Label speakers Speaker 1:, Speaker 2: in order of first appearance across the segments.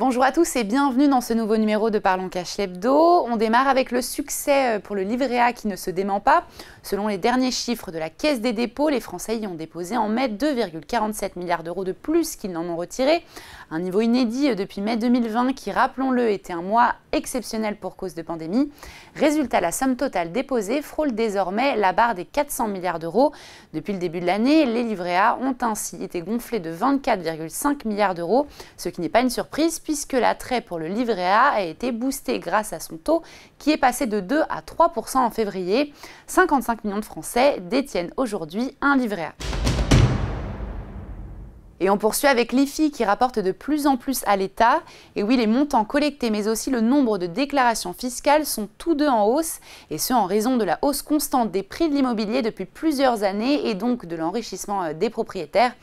Speaker 1: Bonjour à tous et bienvenue dans ce nouveau numéro de Parlons Cash l'Hebdo. On démarre avec le succès pour le livret A qui ne se dément pas. Selon les derniers chiffres de la Caisse des dépôts, les Français y ont déposé en mai 2,47 milliards d'euros de plus qu'ils n'en ont retiré. Un niveau inédit depuis mai 2020 qui, rappelons-le, était un mois exceptionnel pour cause de pandémie. Résultat, la somme totale déposée frôle désormais la barre des 400 milliards d'euros. Depuis le début de l'année, les livrets A ont ainsi été gonflés de 24,5 milliards d'euros, ce qui n'est pas une surprise puisque l'attrait pour le livret A a été boosté grâce à son taux qui est passé de 2 à 3% en février. 55 millions de Français détiennent aujourd'hui un livret A. Et on poursuit avec l'IFI qui rapporte de plus en plus à l'État. Et oui, les montants collectés mais aussi le nombre de déclarations fiscales sont tous deux en hausse, et ce en raison de la hausse constante des prix de l'immobilier depuis plusieurs années et donc de l'enrichissement des propriétaires.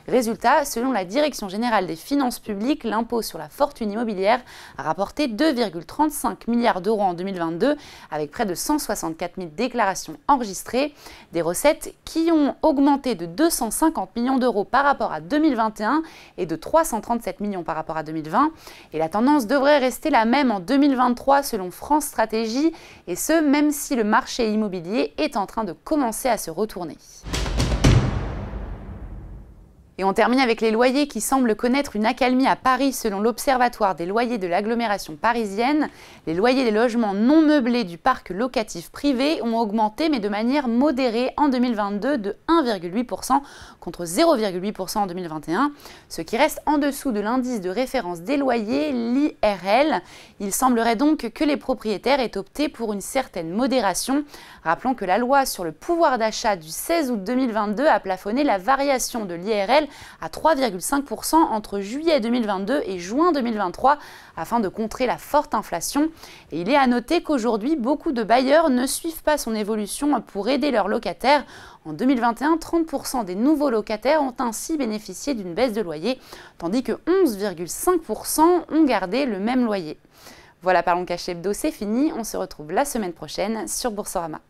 Speaker 1: Résultat, selon la Direction générale des finances publiques, l'impôt sur la fortune immobilière a rapporté 2,35 milliards d'euros en 2022 avec près de 164 000 déclarations enregistrées. Des recettes qui ont augmenté de 250 millions d'euros par rapport à 2021 et de 337 millions par rapport à 2020. Et la tendance devrait rester la même en 2023 selon France Stratégie, et ce même si le marché immobilier est en train de commencer à se retourner. Et on termine avec les loyers qui semblent connaître une accalmie à Paris selon l'Observatoire des loyers de l'agglomération parisienne. Les loyers des logements non meublés du parc locatif privé ont augmenté mais de manière modérée en 2022 de 1,8% contre 0,8% en 2021, ce qui reste en dessous de l'indice de référence des loyers, l'IRL. Il semblerait donc que les propriétaires aient opté pour une certaine modération. Rappelons que la loi sur le pouvoir d'achat du 16 août 2022 a plafonné la variation de l'IRL à 3,5% entre juillet 2022 et juin 2023 afin de contrer la forte inflation. Et il est à noter qu'aujourd'hui, beaucoup de bailleurs ne suivent pas son évolution pour aider leurs locataires. En 2021, 30% des nouveaux locataires ont ainsi bénéficié d'une baisse de loyer, tandis que 11,5% ont gardé le même loyer. Voilà, Parlons Cash l'Hebdo, c'est fini. On se retrouve la semaine prochaine sur Boursorama.